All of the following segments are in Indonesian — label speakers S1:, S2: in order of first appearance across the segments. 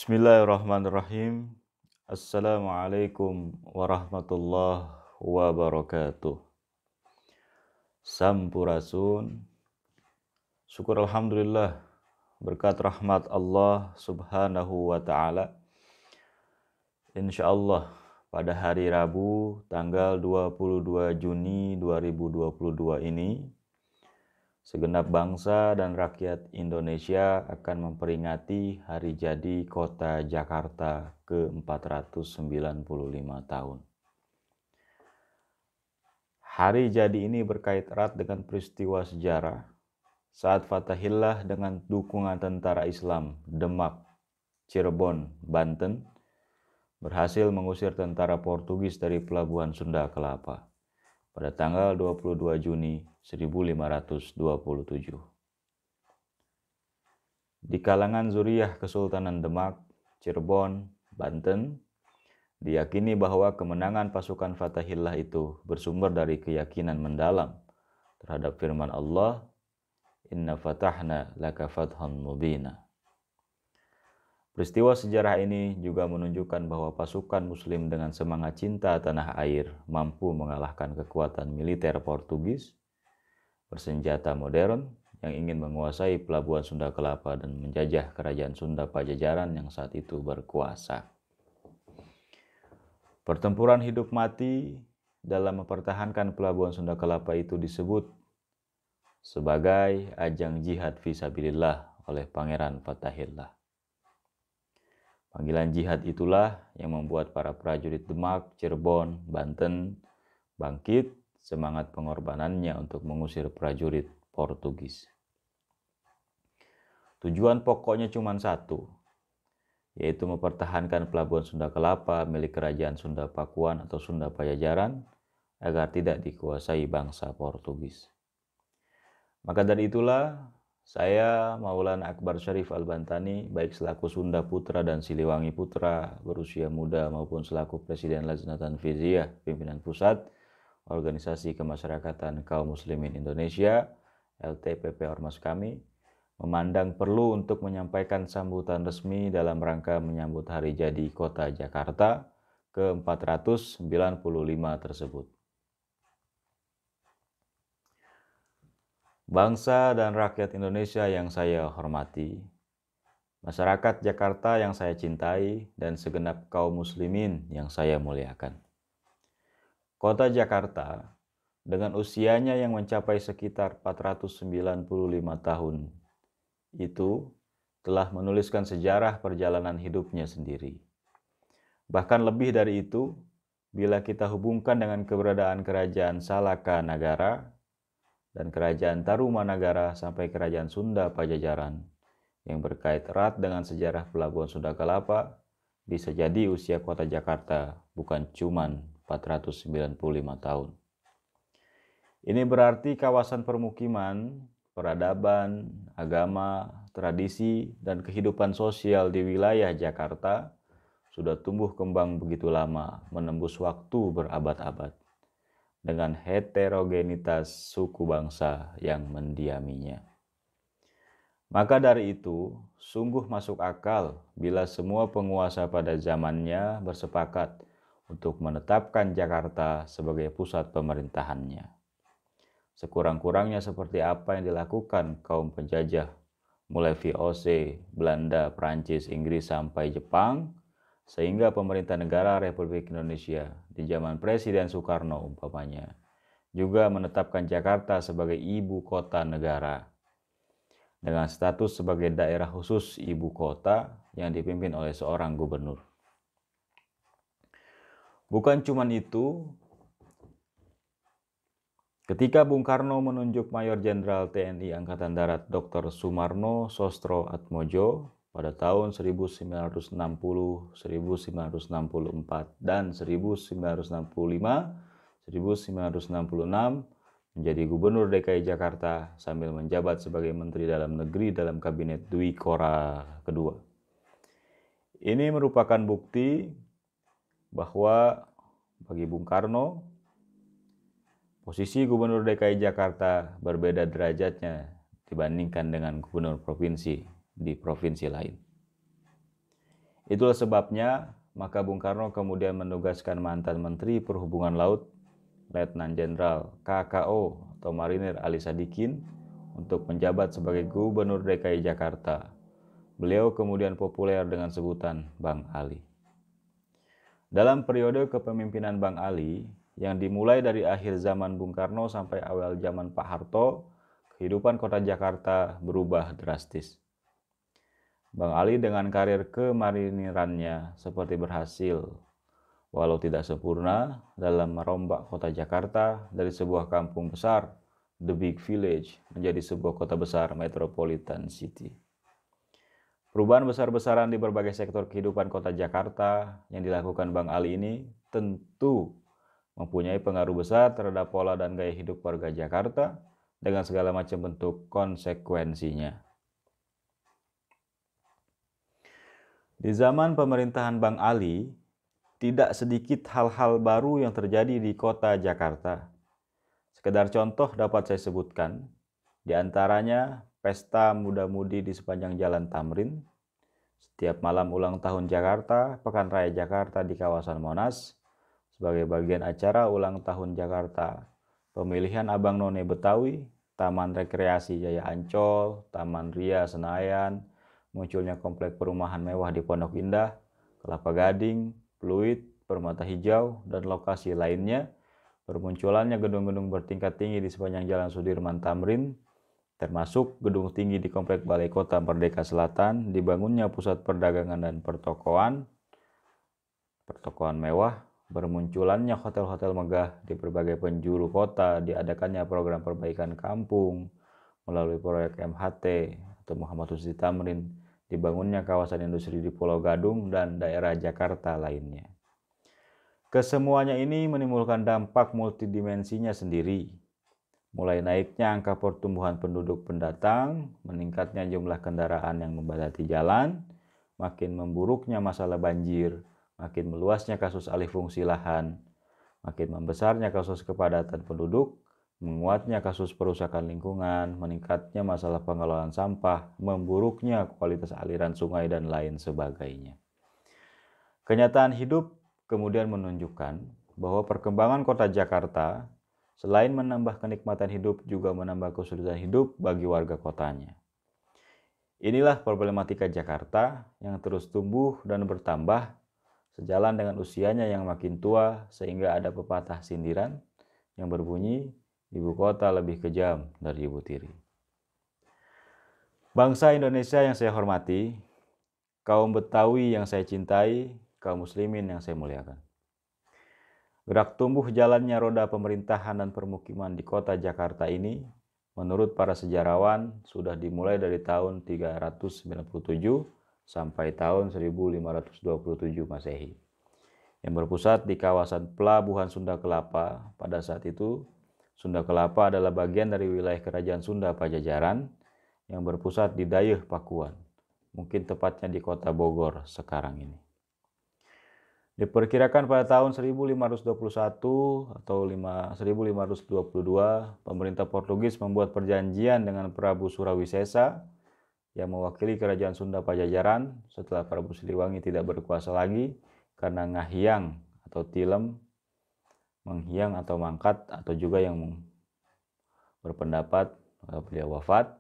S1: Bismillahirrahmanirrahim. Assalamualaikum warahmatullahi wabarakatuh. Sampurasun. Syukur alhamdulillah berkat rahmat Allah Subhanahu wa taala. Insyaallah pada hari Rabu tanggal 22 Juni 2022 ini segenap bangsa dan rakyat Indonesia akan memperingati hari jadi Kota Jakarta ke-495 tahun. Hari jadi ini berkait erat dengan peristiwa sejarah saat Fatahillah dengan dukungan tentara Islam Demak, Cirebon, Banten berhasil mengusir tentara Portugis dari Pelabuhan Sunda Kelapa pada tanggal 22 Juni 1527. Di kalangan zuriyah Kesultanan Demak, Cirebon, Banten, diyakini bahwa kemenangan pasukan Fatahillah itu bersumber dari keyakinan mendalam terhadap firman Allah, "Inna fatahna laka fathan mubina." Peristiwa sejarah ini juga menunjukkan bahwa pasukan Muslim dengan semangat cinta tanah air mampu mengalahkan kekuatan militer Portugis bersenjata modern yang ingin menguasai Pelabuhan Sunda Kelapa dan menjajah kerajaan Sunda Pajajaran yang saat itu berkuasa. Pertempuran hidup mati dalam mempertahankan Pelabuhan Sunda Kelapa itu disebut sebagai ajang jihad fisabilillah oleh Pangeran Fatahillah. Panggilan jihad itulah yang membuat para prajurit Demak, Cirebon, Banten bangkit semangat pengorbanannya untuk mengusir prajurit Portugis. Tujuan pokoknya cuma satu, yaitu mempertahankan Pelabuhan Sunda Kelapa milik Kerajaan Sunda Pakuan atau Sunda Pajajaran agar tidak dikuasai bangsa Portugis. Maka dari itulah saya, Maulana Akbar Syarif Al-Bantani, baik selaku Sunda Putra dan Siliwangi Putra berusia muda maupun selaku Presiden Lajnah Tanfiziyah Pimpinan Pusat Organisasi Kemasyarakatan Kaum Muslimin Indonesia LTPP Ormas kami, memandang perlu untuk menyampaikan sambutan resmi dalam rangka menyambut hari jadi Kota Jakarta ke-495 tersebut. Bangsa dan rakyat Indonesia yang saya hormati, masyarakat Jakarta yang saya cintai, dan segenap kaum muslimin yang saya muliakan. Kota Jakarta dengan usianya yang mencapai sekitar 495 tahun itu telah menuliskan sejarah perjalanan hidupnya sendiri. Bahkan lebih dari itu, bila kita hubungkan dengan keberadaan Kerajaan Salaka Nagara dan Kerajaan Tarumanagara sampai Kerajaan Sunda Pajajaran yang berkait erat dengan sejarah Pelabuhan Sunda Kelapa, bisa jadi usia Kota Jakarta bukan cuma 495 tahun. Ini berarti kawasan permukiman, peradaban, agama, tradisi, dan kehidupan sosial di wilayah Jakarta sudah tumbuh kembang begitu lama, menembus waktu berabad-abad, dengan heterogenitas suku bangsa yang mendiaminya. Maka dari itu, sungguh masuk akal bila semua penguasa pada zamannya bersepakat untuk menetapkan Jakarta sebagai pusat pemerintahannya. Sekurang-kurangnya seperti apa yang dilakukan kaum penjajah, mulai VOC, Belanda, Prancis, Inggris, sampai Jepang, sehingga pemerintah negara Republik Indonesia di zaman Presiden Soekarno umpamanya juga menetapkan Jakarta sebagai ibu kota negara dengan status sebagai daerah khusus ibu kota yang dipimpin oleh seorang gubernur. Bukan cuma itu, ketika Bung Karno menunjuk Mayor Jenderal TNI Angkatan Darat Dr. Sumarno Sostro Atmojo pada tahun 1960, 1964, dan 1965, 1966 menjadi Gubernur DKI Jakarta sambil menjabat sebagai Menteri Dalam Negeri dalam Kabinet Dwi Kora kedua. Ini merupakan bukti bahwa bagi Bung Karno, posisi Gubernur DKI Jakarta berbeda derajatnya dibandingkan dengan gubernur provinsi di provinsi lain. Itulah sebabnya maka Bung Karno kemudian menugaskan mantan Menteri Perhubungan Laut, Letnan Jenderal KKO atau Marinir Ali Sadikin untuk menjabat sebagai Gubernur DKI Jakarta. Beliau kemudian populer dengan sebutan Bang Ali. Dalam periode kepemimpinan Bang Ali, yang dimulai dari akhir zaman Bung Karno sampai awal zaman Pak Harto, kehidupan kota Jakarta berubah drastis. Bang Ali dengan karir kemarinirannya seperti berhasil, walau tidak sempurna, dalam merombak kota Jakarta dari sebuah kampung besar, the big village, menjadi sebuah kota besar, metropolitan city. Perubahan besar-besaran di berbagai sektor kehidupan kota Jakarta yang dilakukan Bang Ali ini tentu mempunyai pengaruh besar terhadap pola dan gaya hidup warga Jakarta dengan segala macam bentuk konsekuensinya. Di zaman pemerintahan Bang Ali, tidak sedikit hal-hal baru yang terjadi di kota Jakarta. Sekedar contoh dapat saya sebutkan, di antaranya pesta muda-mudi di sepanjang Jalan Tamrin, setiap malam ulang tahun Jakarta, Pekan Raya Jakarta di kawasan Monas, sebagai bagian acara ulang tahun Jakarta, pemilihan Abang None Betawi, Taman Rekreasi Jaya Ancol, Taman Ria Senayan, munculnya komplek perumahan mewah di Pondok Indah, Kelapa Gading, Pluit, Permata Hijau, dan lokasi lainnya, bermunculannya gedung-gedung bertingkat tinggi di sepanjang Jalan Sudirman Tamrin, termasuk gedung tinggi di Komplek Balai Kota Merdeka Selatan, dibangunnya pusat perdagangan dan pertokoan mewah, bermunculannya hotel-hotel megah di berbagai penjuru kota, diadakannya program perbaikan kampung melalui proyek MHT atau Muhammad Husni Tamrin, dibangunnya kawasan industri di Pulau Gadung dan daerah Jakarta lainnya. Kesemuanya ini menimbulkan dampak multidimensinya sendiri, mulai naiknya angka pertumbuhan penduduk pendatang, meningkatnya jumlah kendaraan yang membadati jalan, makin memburuknya masalah banjir, makin meluasnya kasus alih fungsi lahan, makin membesarnya kasus kepadatan penduduk, menguatnya kasus perusakan lingkungan, meningkatnya masalah pengelolaan sampah, memburuknya kualitas aliran sungai, dan lain sebagainya. Kenyataan hidup kemudian menunjukkan bahwa perkembangan kota Jakarta selain menambah kenikmatan hidup juga menambah kesulitan hidup bagi warga kotanya. Inilah problematika Jakarta yang terus tumbuh dan bertambah sejalan dengan usianya yang makin tua, sehingga ada pepatah sindiran yang berbunyi, ibu kota lebih kejam dari ibu tiri. Bangsa Indonesia yang saya hormati, kaum Betawi yang saya cintai, kaum muslimin yang saya muliakan. Gerak tumbuh jalannya roda pemerintahan dan permukiman di kota Jakarta ini, menurut para sejarawan, sudah dimulai dari tahun 397 sampai tahun 1527 Masehi, yang berpusat di kawasan Pelabuhan Sunda Kelapa. Pada saat itu, Sunda Kelapa adalah bagian dari wilayah Kerajaan Sunda Pajajaran yang berpusat di Dayeuh, Pakuan, mungkin tepatnya di kota Bogor sekarang ini. Diperkirakan pada tahun 1521 atau 1522, pemerintah Portugis membuat perjanjian dengan Prabu Surawisesa yang mewakili Kerajaan Sunda Pajajaran setelah Prabu Siliwangi tidak berkuasa lagi karena ngahiang atau tilem, menghiang atau mangkat, atau juga yang berpendapat beliau wafat.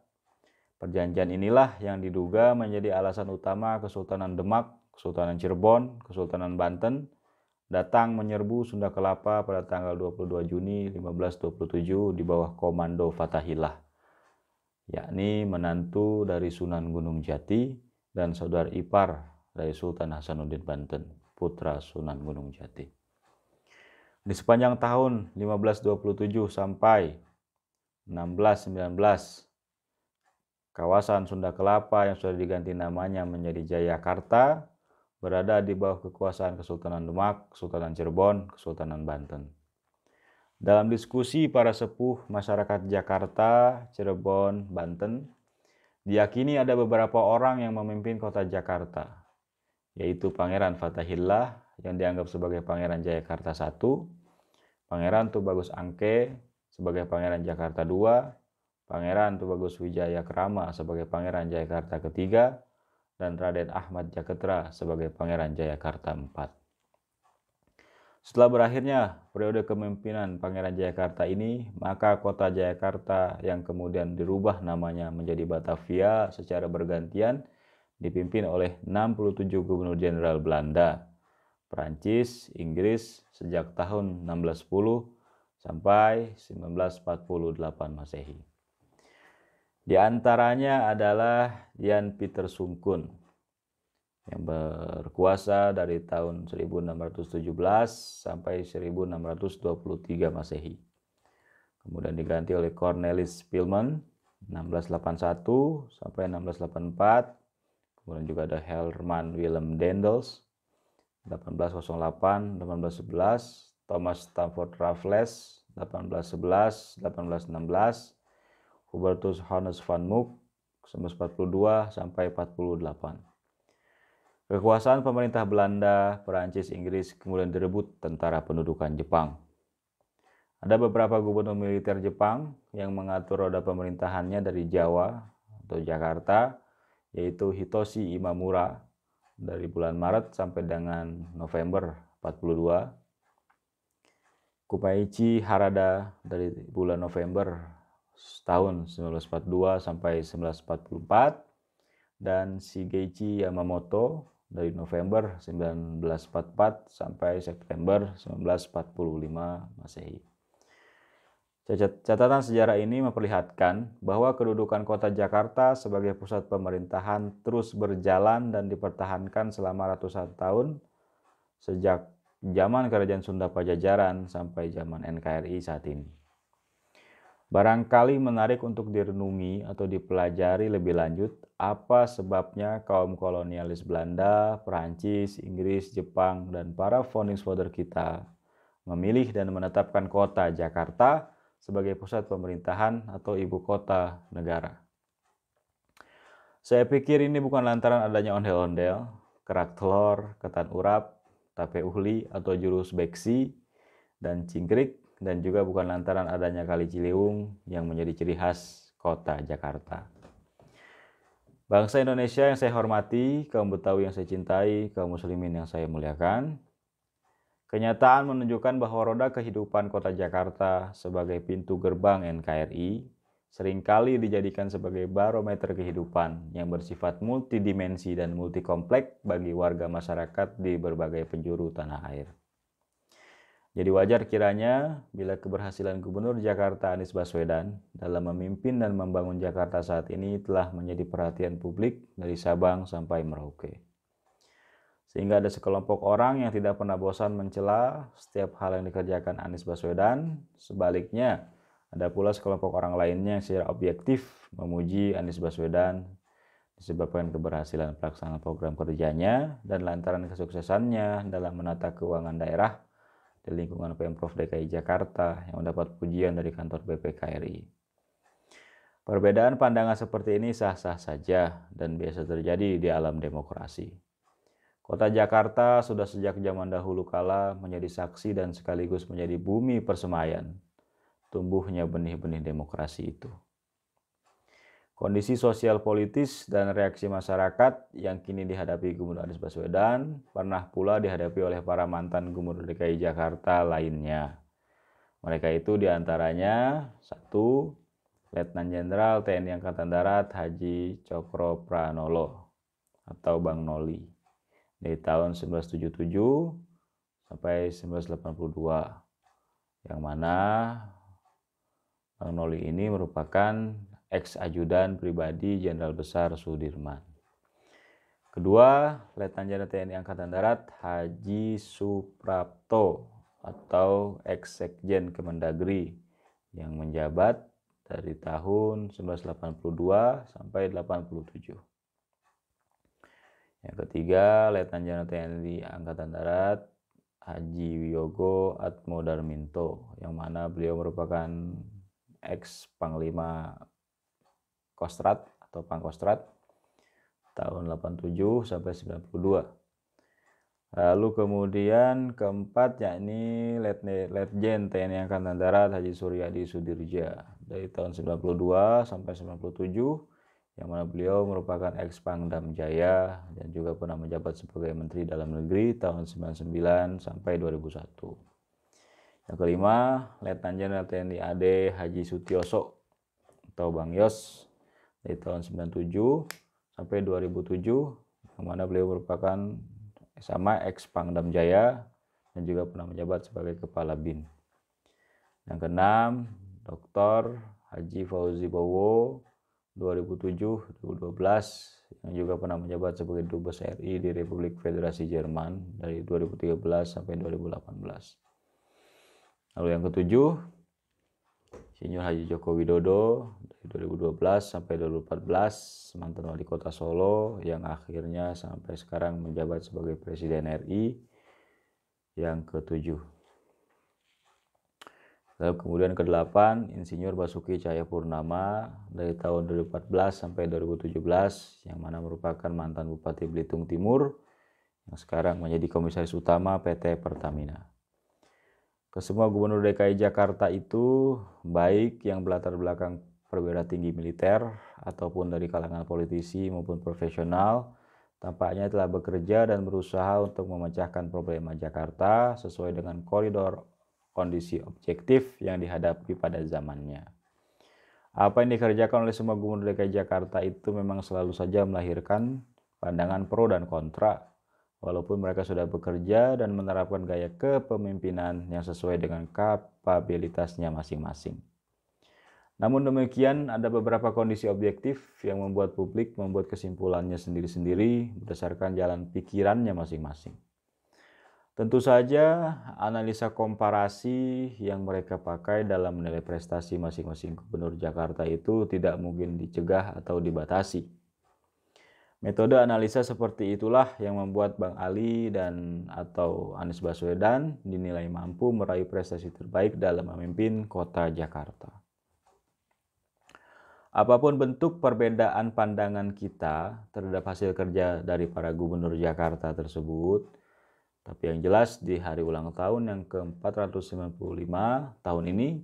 S1: Perjanjian inilah yang diduga menjadi alasan utama Kesultanan Demak, Kesultanan Cirebon, Kesultanan Banten datang menyerbu Sunda Kelapa pada tanggal 22 Juni 1527 di bawah komando Fathahillah, yakni menantu dari Sunan Gunung Jati dan saudara ipar dari Sultan Hasanuddin Banten, putra Sunan Gunung Jati. Di sepanjang tahun 1527 sampai 1619, kawasan Sunda Kelapa yang sudah diganti namanya menjadi Jayakarta berada di bawah kekuasaan Kesultanan Demak, Kesultanan Cirebon, Kesultanan Banten. Dalam diskusi para sepuh masyarakat Jakarta, Cirebon, Banten, diyakini ada beberapa orang yang memimpin kota Jakarta, yaitu Pangeran Fathahillah yang dianggap sebagai Pangeran Jayakarta I, Pangeran Tubagus Angke sebagai Pangeran Jakarta II, Pangeran Tubagus Wijaya Krama sebagai Pangeran Jayakarta ketiga, dan Raden Ahmad Jaketra sebagai Pangeran Jayakarta IV. Setelah berakhirnya periode kepemimpinan Pangeran Jayakarta ini, maka kota Jayakarta yang kemudian dirubah namanya menjadi Batavia secara bergantian dipimpin oleh 67 gubernur jenderal Belanda, Prancis, Inggris sejak tahun 1610 sampai 1948 Masehi. Di antaranya adalah Jan Pieter Sungkun yang berkuasa dari tahun 1617 sampai 1623 Masehi. Kemudian diganti oleh Cornelis Pilman 1681 sampai 1684. Kemudian juga ada Herman Willem Daendels 1808-1811, Thomas Stamford Raffles 1811-1816, Hubertus Hannes van Mook 1942 sampai 48. Kekuasaan pemerintah Belanda, Perancis, Inggris kemudian direbut tentara pendudukan Jepang. Ada beberapa gubernur militer Jepang yang mengatur roda pemerintahannya dari Jawa atau Jakarta, yaitu Hitoshi Imamura dari bulan Maret sampai dengan November 42, Kumaichi Harada dari bulan November tahun 1942 sampai 1944, dan Shigeichi Yamamoto dari November 1944 sampai September 1945 Masehi. Catatan sejarah ini memperlihatkan bahwa kedudukan kota Jakarta sebagai pusat pemerintahan terus berjalan dan dipertahankan selama ratusan tahun sejak zaman Kerajaan Sunda Pajajaran sampai zaman NKRI saat ini. Barangkali menarik untuk direnungi atau dipelajari lebih lanjut apa sebabnya kaum kolonialis Belanda, Perancis, Inggris, Jepang, dan para founding father kita memilih dan menetapkan kota Jakarta sebagai pusat pemerintahan atau ibu kota negara. Saya pikir ini bukan lantaran adanya ondel-ondel, kerak telur, ketan urap, tape uhli atau jurus beksi, dan cingkrik, dan juga bukan lantaran adanya Kali Ciliwung yang menjadi ciri khas kota Jakarta. Bangsa Indonesia yang saya hormati, kaum Betawi yang saya cintai, kaum muslimin yang saya muliakan, kenyataan menunjukkan bahwa roda kehidupan kota Jakarta sebagai pintu gerbang NKRI seringkali dijadikan sebagai barometer kehidupan yang bersifat multidimensi dan multikompleks bagi warga masyarakat di berbagai penjuru tanah air. Jadi wajar kiranya bila keberhasilan Gubernur Jakarta Anies Baswedan dalam memimpin dan membangun Jakarta saat ini telah menjadi perhatian publik dari Sabang sampai Merauke. Sehingga ada sekelompok orang yang tidak pernah bosan mencela setiap hal yang dikerjakan Anies Baswedan. Sebaliknya, ada pula sekelompok orang lainnya yang secara objektif memuji Anies Baswedan disebabkan keberhasilan pelaksanaan program kerjanya dan lantaran kesuksesannya dalam menata keuangan daerah di lingkungan Pemprov DKI Jakarta yang mendapat pujian dari kantor BPK-RI. Perbedaan pandangan seperti ini sah-sah saja dan biasa terjadi di alam demokrasi. Kota Jakarta sudah sejak zaman dahulu kala menjadi saksi dan sekaligus menjadi bumi persemaian tumbuhnya benih-benih demokrasi itu. Kondisi sosial politis dan reaksi masyarakat yang kini dihadapi Gubernur Anies Baswedan pernah pula dihadapi oleh para mantan Gubernur DKI Jakarta lainnya. Mereka itu diantaranya 1. Letnan Jenderal TNI Angkatan Darat Haji Cokro Pranolo atau Bang Noli dari tahun 1977 sampai 1982, yang mana Bang Noli ini merupakan ex-ajudan pribadi Jenderal Besar Sudirman. Kedua, Letnan Jenderal TNI Angkatan Darat Haji Suprapto atau ex-sekjen Kemendagri yang menjabat dari tahun 1982 sampai 87. Yang ketiga, Letnan Jenderal TNI Angkatan Darat Haji Wiyogo Atmodarminto, yang mana beliau merupakan ex-Panglima Kostrat atau Pangkostrat tahun 87 sampai 92. Lalu kemudian keempat yakni Letjen TNI Angkatan Darat Haji Suryadi Sudirja dari tahun 92 sampai 97, yang mana beliau merupakan ex-Pangdam Jaya dan juga pernah menjabat sebagai Menteri Dalam Negeri tahun 99 sampai 2001. Yang kelima, Letnan Jenderal TNI AD Haji Sutioso atau Bang Yos dari tahun 97 sampai 2007, yang mana beliau merupakan sama ex-Pangdam Jaya dan juga pernah menjabat sebagai Kepala BIN. Yang keenam, Dr. Haji Fauzi Bowo 2007-2012 yang juga pernah menjabat sebagai Dubes RI di Republik Federasi Jerman dari 2013 sampai 2018. Lalu yang ketujuh, Insinyur Haji Joko Widodo dari 2012 sampai 2014, mantan wali kota Solo yang akhirnya sampai sekarang menjabat sebagai Presiden RI yang ketujuh. Lalu kemudian ke-8, Insinyur Basuki Cahayapurnama dari tahun 2014 sampai 2017 yang mana merupakan mantan Bupati Belitung Timur yang sekarang menjadi Komisaris Utama PT Pertamina. Kesemua gubernur DKI Jakarta itu baik yang berlatar belakang perwira tinggi militer ataupun dari kalangan politisi maupun profesional tampaknya telah bekerja dan berusaha untuk memecahkan problema Jakarta sesuai dengan koridor kondisi objektif yang dihadapi pada zamannya. Apa yang dikerjakan oleh semua gubernur DKI Jakarta itu memang selalu saja melahirkan pandangan pro dan kontra, walaupun mereka sudah bekerja dan menerapkan gaya kepemimpinan yang sesuai dengan kapabilitasnya masing-masing. Namun demikian, ada beberapa kondisi objektif yang membuat publik membuat kesimpulannya sendiri-sendiri berdasarkan jalan pikirannya masing-masing. Tentu saja, analisa komparasi yang mereka pakai dalam menilai prestasi masing-masing gubernur Jakarta itu tidak mungkin dicegah atau dibatasi. Metode analisa seperti itulah yang membuat Bang Ali dan atau Anies Baswedan dinilai mampu meraih prestasi terbaik dalam memimpin kota Jakarta. Apapun bentuk perbedaan pandangan kita terhadap hasil kerja dari para gubernur Jakarta tersebut, tapi yang jelas di hari ulang tahun yang ke-495 tahun ini,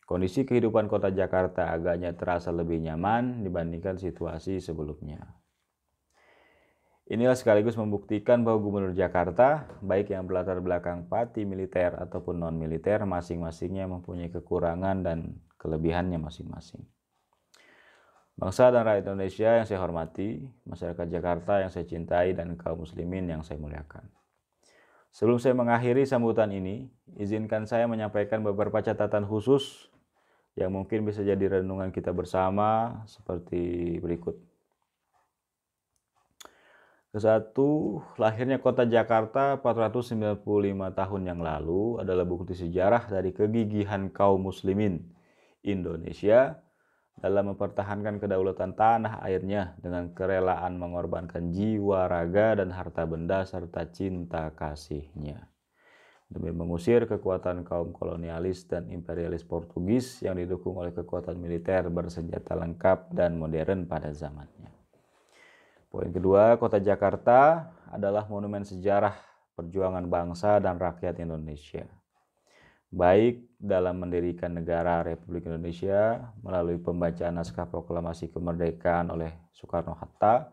S1: kondisi kehidupan kota Jakarta agaknya terasa lebih nyaman dibandingkan situasi sebelumnya. Inilah sekaligus membuktikan bahwa Gubernur Jakarta, baik yang berlatar belakang pati militer ataupun non-militer, masing-masingnya mempunyai kekurangan dan kelebihannya masing-masing. Bangsa dan rakyat Indonesia yang saya hormati, masyarakat Jakarta yang saya cintai, dan kaum muslimin yang saya muliakan. Sebelum saya mengakhiri sambutan ini, izinkan saya menyampaikan beberapa catatan khusus yang mungkin bisa jadi renungan kita bersama seperti berikut. Kesatu, lahirnya kota Jakarta 495 tahun yang lalu adalah bukti sejarah dari kegigihan kaum muslimin Indonesia dalam mempertahankan kedaulatan tanah airnya dengan kerelaan mengorbankan jiwa, raga, dan harta benda serta cinta kasihnya demi mengusir kekuatan kaum kolonialis dan imperialis Portugis yang didukung oleh kekuatan militer bersenjata lengkap dan modern pada zamannya. Poin kedua, kota Jakarta adalah monumen sejarah perjuangan bangsa dan rakyat Indonesia, baik dalam mendirikan negara Republik Indonesia melalui pembacaan naskah proklamasi kemerdekaan oleh Soekarno-Hatta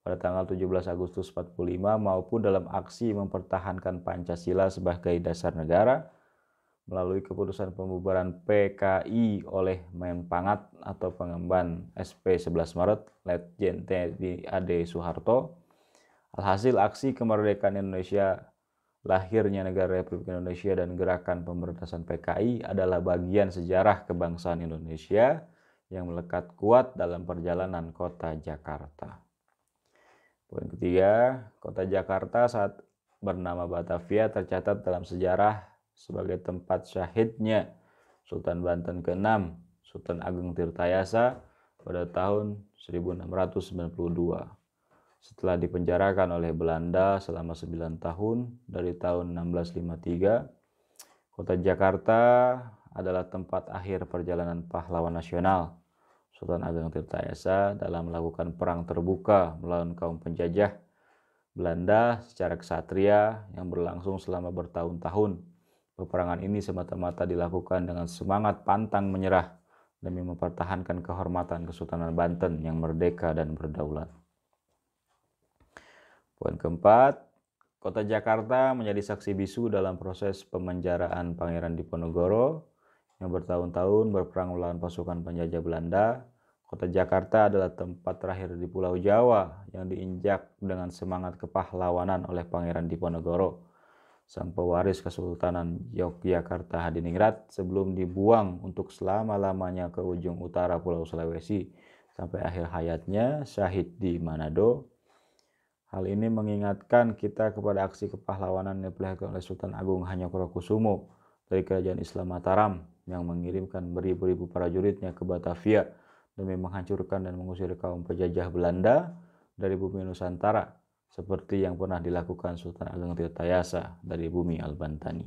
S1: pada tanggal 17 Agustus 45 maupun dalam aksi mempertahankan Pancasila sebagai dasar negara melalui keputusan pembubaran PKI oleh Menpangat atau Pengemban SP 11 Maret Letjen TNI AD Soeharto. Alhasil aksi kemerdekaan Indonesia, lahirnya negara Republik Indonesia dan gerakan pemberantasan PKI adalah bagian sejarah kebangsaan Indonesia yang melekat kuat dalam perjalanan kota Jakarta. Poin ketiga, kota Jakarta saat bernama Batavia tercatat dalam sejarah sebagai tempat syahidnya Sultan Banten ke-6, Sultan Agung Tirtayasa pada tahun 1692. Setelah dipenjarakan oleh Belanda selama 9 tahun dari tahun 1653, kota Jakarta adalah tempat akhir perjalanan pahlawan nasional Sultan Agung Tirtayasa dalam melakukan perang terbuka melawan kaum penjajah Belanda secara ksatria yang berlangsung selama bertahun-tahun. Peperangan ini semata-mata dilakukan dengan semangat pantang menyerah demi mempertahankan kehormatan Kesultanan Banten yang merdeka dan berdaulat. Poin keempat, Kota Jakarta menjadi saksi bisu dalam proses pemenjaraan Pangeran Diponegoro yang bertahun-tahun berperang melawan pasukan penjajah Belanda. Kota Jakarta adalah tempat terakhir di Pulau Jawa yang diinjak dengan semangat kepahlawanan oleh Pangeran Diponegoro, sang pewaris Kesultanan Yogyakarta Hadiningrat, sebelum dibuang untuk selama-lamanya ke ujung utara Pulau Sulawesi sampai akhir hayatnya syahid di Manado. Hal ini mengingatkan kita kepada aksi kepahlawanan yang diperlihatkan oleh Sultan Agung Hanyokrokusumo dari Kerajaan Islam Mataram yang mengirimkan beribu-ribu prajuritnya ke Batavia demi menghancurkan dan mengusir kaum penjajah Belanda dari bumi Nusantara, seperti yang pernah dilakukan Sultan Ageng Tirtayasa dari bumi Albantani.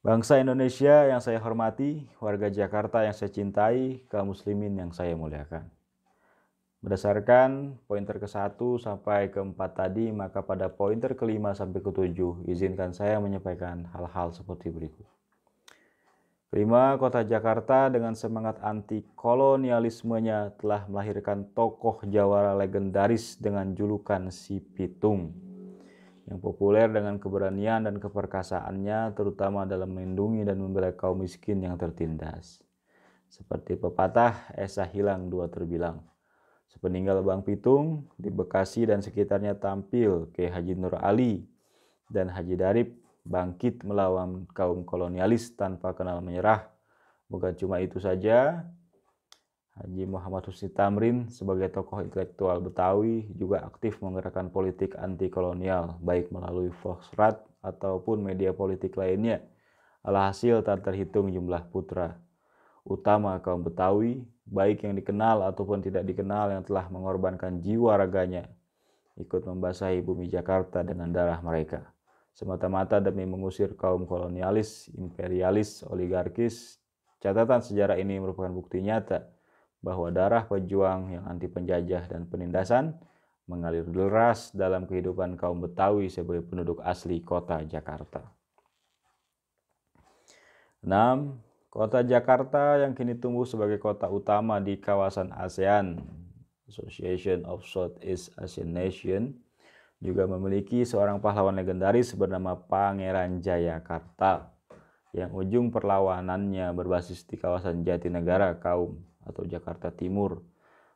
S1: Bangsa Indonesia yang saya hormati, warga Jakarta yang saya cintai, kaum muslimin yang saya muliakan. Berdasarkan pointer ke-1 sampai ke-4 tadi, maka pada pointer ke-5 sampai ke-7, izinkan saya menyampaikan hal-hal seperti berikut. Kelima, Kota Jakarta dengan semangat anti-kolonialismenya telah melahirkan tokoh jawara legendaris dengan julukan Si Pitung, yang populer dengan keberanian dan keperkasaannya, terutama dalam melindungi dan membela kaum miskin yang tertindas. Seperti pepatah, esa hilang dua terbilang. Sepeninggal Bang Pitung, di Bekasi dan sekitarnya tampil Kiai Haji Nur Ali dan Haji Darip bangkit melawan kaum kolonialis tanpa kenal menyerah. Bukan cuma itu saja, Haji Muhammad Husni Tamrin sebagai tokoh intelektual Betawi juga aktif menggerakkan politik anti-kolonial, baik melalui Volksrat ataupun media politik lainnya. Alhasil tak terhitung jumlah putra utama kaum Betawi, baik yang dikenal ataupun tidak dikenal, yang telah mengorbankan jiwa raganya ikut membasahi bumi Jakarta dengan darah mereka, semata-mata demi mengusir kaum kolonialis, imperialis, oligarkis. Catatan sejarah ini merupakan bukti nyata bahwa darah pejuang yang anti penjajah dan penindasan mengalir deras dalam kehidupan kaum Betawi sebagai penduduk asli kota Jakarta. 6. Kota Jakarta yang kini tumbuh sebagai kota utama di kawasan ASEAN, Association of Southeast Asian Nations, juga memiliki seorang pahlawan legendaris bernama Pangeran Jayakarta, yang ujung perlawanannya berbasis di kawasan Jatinegara Kaum atau Jakarta Timur.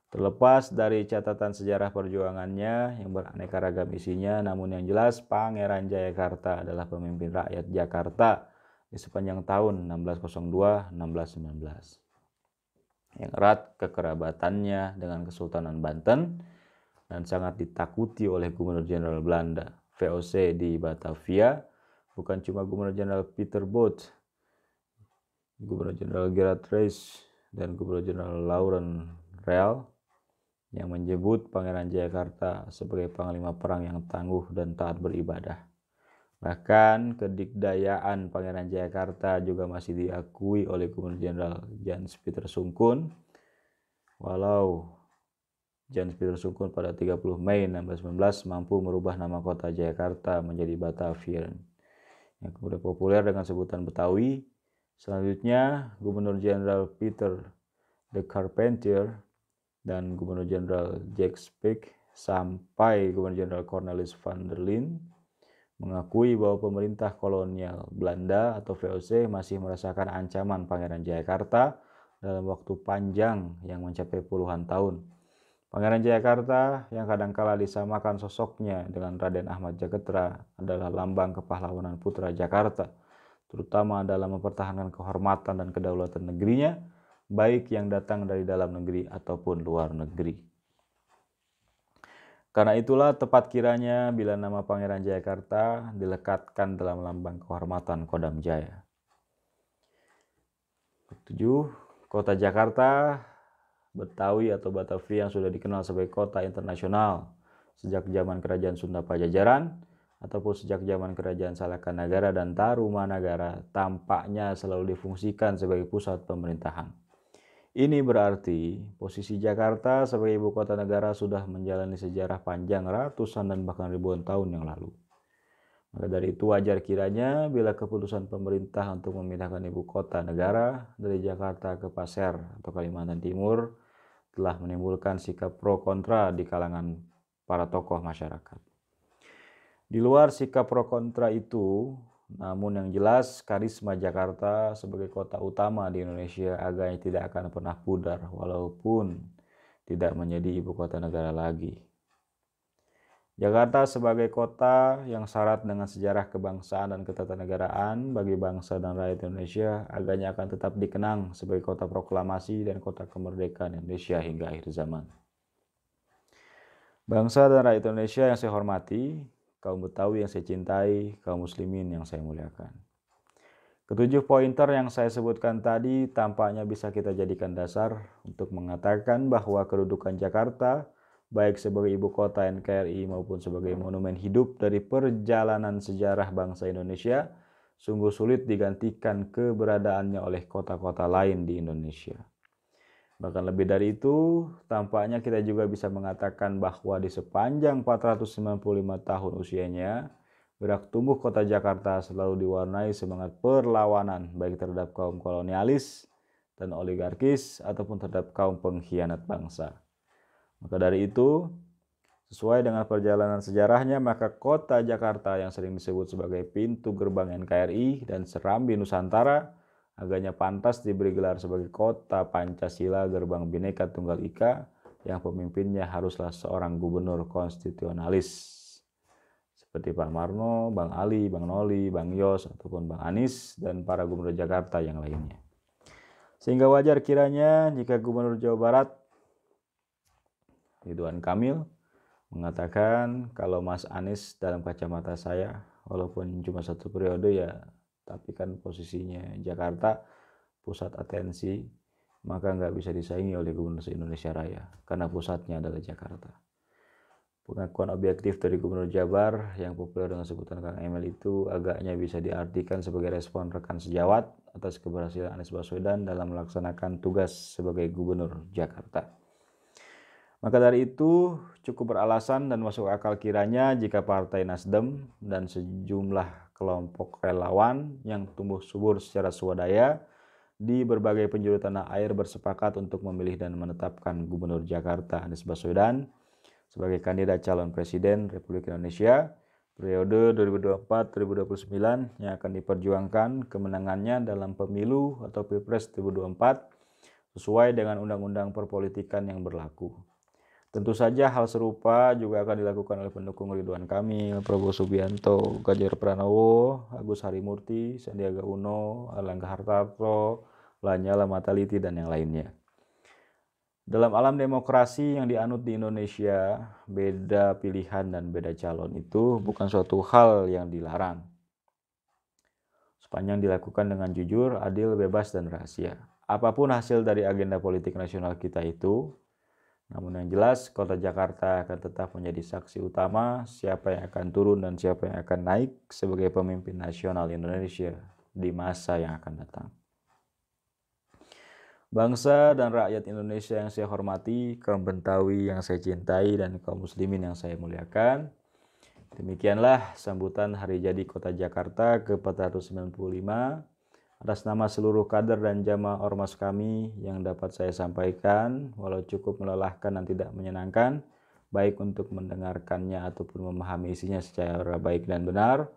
S1: Terlepas dari catatan sejarah perjuangannya yang beraneka ragam isinya, namun yang jelas Pangeran Jayakarta adalah pemimpin rakyat Jakarta di sepanjang tahun 1602-1619 yang erat kekerabatannya dengan Kesultanan Banten dan sangat ditakuti oleh Gubernur Jenderal Belanda VOC di Batavia. Bukan cuma Gubernur Jenderal Peter Both, Gubernur Jenderal Gerard Reis dan Gubernur Jenderal Laurent Real yang menyebut Pangeran Jayakarta sebagai panglima perang yang tangguh dan taat beribadah. Bahkan kedikdayaan Pangeran Jayakarta juga masih diakui oleh Gubernur Jenderal Jans Pieter Sungkun. Walau Jans Pieter Sungkun pada 30 Mei 1619 mampu merubah nama kota Jayakarta menjadi Batavia, yang kemudian populer dengan sebutan Betawi. Selanjutnya, Gubernur Jenderal Peter de Carpentier dan Gubernur Jenderal Jacques Speke sampai Gubernur Jenderal Cornelis van der Linde mengakui bahwa pemerintah kolonial Belanda atau VOC masih merasakan ancaman Pangeran Jayakarta dalam waktu panjang yang mencapai puluhan tahun. Pangeran Jayakarta yang kadangkala disamakan sosoknya dengan Raden Ahmad Jaketra adalah lambang kepahlawanan putra Jakarta, terutama dalam mempertahankan kehormatan dan kedaulatan negerinya, baik yang datang dari dalam negeri ataupun luar negeri. Karena itulah tepat kiranya bila nama Pangeran Jayakarta dilekatkan dalam lambang kehormatan Kodam Jaya. 7. Kota Jakarta, Betawi atau Batavia yang sudah dikenal sebagai kota internasional sejak zaman Kerajaan Sunda Pajajaran ataupun sejak zaman Kerajaan Salakanagara dan Tarumanagara, tampaknya selalu difungsikan sebagai pusat pemerintahan. Ini berarti posisi Jakarta sebagai ibu kota negara sudah menjalani sejarah panjang ratusan dan bahkan ribuan tahun yang lalu. Maka dari itu wajar kiranya bila keputusan pemerintah untuk memindahkan ibu kota negara dari Jakarta ke Pasir atau Kalimantan Timur telah menimbulkan sikap pro kontra di kalangan para tokoh masyarakat. Di luar sikap pro kontra itu, namun yang jelas karisma Jakarta sebagai kota utama di Indonesia agaknya tidak akan pernah pudar walaupun tidak menjadi ibu kota negara lagi. Jakarta sebagai kota yang syarat dengan sejarah kebangsaan dan ketatanegaraan bagi bangsa dan rakyat Indonesia agaknya akan tetap dikenang sebagai kota proklamasi dan kota kemerdekaan Indonesia hingga akhir zaman. Bangsa dan rakyat Indonesia yang saya hormati, kaum Betawi yang saya cintai, kaum muslimin yang saya muliakan. Ketujuh pointer yang saya sebutkan tadi tampaknya bisa kita jadikan dasar untuk mengatakan bahwa kedudukan Jakarta baik sebagai ibu kota NKRI maupun sebagai monumen hidup dari perjalanan sejarah bangsa Indonesia, sungguh sulit digantikan keberadaannya oleh kota-kota lain di Indonesia. Bahkan lebih dari itu, tampaknya kita juga bisa mengatakan bahwa di sepanjang 495 tahun usianya, gerak tumbuh kota Jakarta selalu diwarnai semangat perlawanan baik terhadap kaum kolonialis dan oligarkis ataupun terhadap kaum pengkhianat bangsa. Maka dari itu, sesuai dengan perjalanan sejarahnya, maka kota Jakarta yang sering disebut sebagai pintu gerbang NKRI dan serambi Nusantara agaknya pantas diberi gelar sebagai kota Pancasila gerbang Bhinneka Tunggal Ika yang pemimpinnya haruslah seorang gubernur konstitusionalis seperti Pak Marno, Bang Ali, Bang Noli, Bang Yos, ataupun Bang Anies dan para gubernur Jakarta yang lainnya. Sehingga wajar kiranya jika Gubernur Jawa Barat Ridwan Kamil mengatakan kalau Mas Anies dalam kacamata saya walaupun cuma satu periode ya, tapi kan posisinya Jakarta pusat atensi, maka nggak bisa disaingi oleh gubernur se-Indonesia Raya karena pusatnya adalah Jakarta. Pengakuan objektif dari Gubernur Jabar yang populer dengan sebutan Kang Emil itu agaknya bisa diartikan sebagai respon rekan sejawat atas keberhasilan Anies Baswedan dalam melaksanakan tugas sebagai Gubernur Jakarta. Maka dari itu cukup beralasan dan masuk akal kiranya jika Partai Nasdem dan sejumlah kelompok relawan yang tumbuh subur secara swadaya di berbagai penjuru tanah air bersepakat untuk memilih dan menetapkan Gubernur Jakarta Anies Baswedan sebagai kandidat calon presiden Republik Indonesia periode 2024-2029 yang akan diperjuangkan kemenangannya dalam pemilu atau Pilpres 2024 sesuai dengan undang-undang perpolitikan yang berlaku. Tentu saja hal serupa juga akan dilakukan oleh pendukung Ridwan Kamil, Prabowo Subianto, Ganjar Pranowo, Agus Harimurti, Sandiaga Uno, Erlangga Hartarto, Lanyala Mataliti, dan yang lainnya. Dalam alam demokrasi yang dianut di Indonesia, beda pilihan dan beda calon itu bukan suatu hal yang dilarang. Sepanjang dilakukan dengan jujur, adil, bebas, dan rahasia. Apapun hasil dari agenda politik nasional kita itu, namun yang jelas kota Jakarta akan tetap menjadi saksi utama siapa yang akan turun dan siapa yang akan naik sebagai pemimpin nasional Indonesia di masa yang akan datang. Bangsa dan rakyat Indonesia yang saya hormati, kaum Betawi yang saya cintai, dan kaum muslimin yang saya muliakan. Demikianlah sambutan hari jadi kota Jakarta ke-495 atas nama seluruh kader dan jamaah ormas kami yang dapat saya sampaikan, walau cukup melelahkan dan tidak menyenangkan, baik untuk mendengarkannya ataupun memahami isinya secara baik dan benar.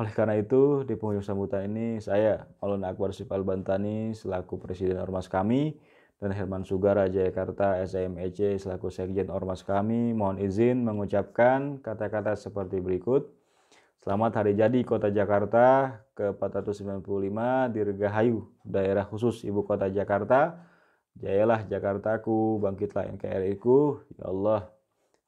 S1: Oleh karena itu, di penghujung sambutan ini, saya, Maulana Akbar Syif Al-Bantani, selaku Presiden Ormas kami, dan Herman Sugara Jayakarta SMEC, selaku Sekjen Ormas kami, mohon izin mengucapkan kata-kata seperti berikut. Selamat hari jadi Kota Jakarta ke-495 Dirgahayu, daerah khusus Ibu Kota Jakarta. Jayalah Jakartaku, bangkitlah NKRI-ku. Ya Allah,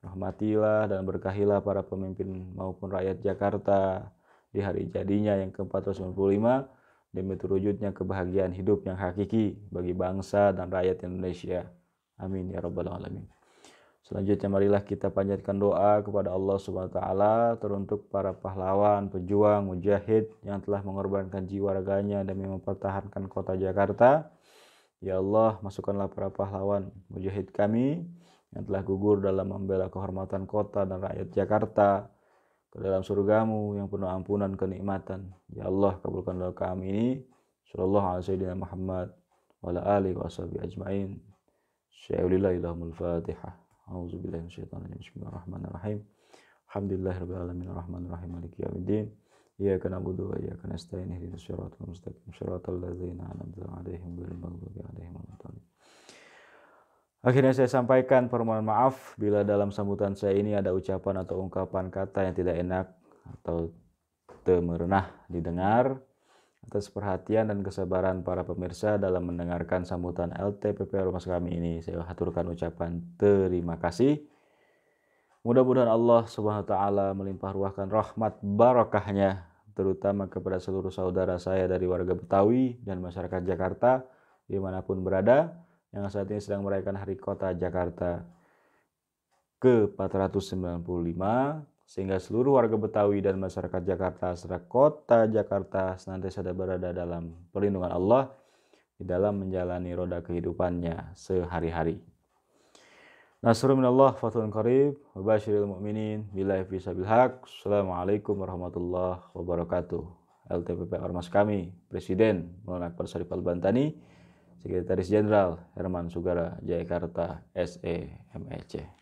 S1: rahmatilah dan berkahilah para pemimpin maupun rakyat Jakarta di hari jadinya yang ke-495 demi terwujudnya kebahagiaan hidup yang hakiki bagi bangsa dan rakyat Indonesia. Amin ya rabbal alamin. Selanjutnya marilah kita panjatkan doa kepada Allah Subhanahu wa taala teruntuk para pahlawan, pejuang, mujahid yang telah mengorbankan jiwa raganya demi mempertahankan kota Jakarta. Ya Allah, masukkanlah para pahlawan mujahid kami yang telah gugur dalam membela kehormatan kota dan rakyat Jakarta ke dalam surgamu yang penuh ampunan kenikmatan. Ya Allah, kabulkan doa kami ini. Sallallahu alaihi sayyidina Muhammad wa ala alihi wa sahbihi ajma'in. Syai'ulillahi lahumul Fatihah. A'udzubillahi minasyaitonir rajim. Bismillahirrahmanirrahim. Alhamdulillahirabbil alamin arrahmanir rahim maliki yaumiddin. Iyyaka na'budu wa iyyaka nasta'in ihdinas siratal mustaqim siratal ladzina an'amta 'alaihim ghairil maghdubi 'alaihim waladdallin. Akhirnya saya sampaikan permohonan maaf bila dalam sambutan saya ini ada ucapan atau ungkapan kata yang tidak enak atau temerenah didengar. Atas perhatian dan kesabaran para pemirsa dalam mendengarkan sambutan LTPP Ormas kami ini, saya haturkan ucapan terima kasih. Mudah-mudahan Allah Subhanahu wa taala melimpah ruahkan rahmat barakahnya terutama kepada seluruh saudara saya dari warga Betawi dan masyarakat Jakarta dimanapun berada yang saat ini sedang merayakan Hari Kota Jakarta ke-495, sehingga seluruh warga Betawi dan masyarakat Jakarta serta Kota Jakarta senantiasa berada dalam perlindungan Allah di dalam menjalani roda kehidupannya sehari-hari. Nasrun minallah fathun qarib wa basyiril mu'minin billahi fisabil haq. Assalamualaikum warahmatullahi wabarakatuh. LTPP Ormas kami, Presiden Maulana Akbar Sharif Al-Bantani, Sekretaris Jenderal Herman Sugara, Jakarta, SE, MEC.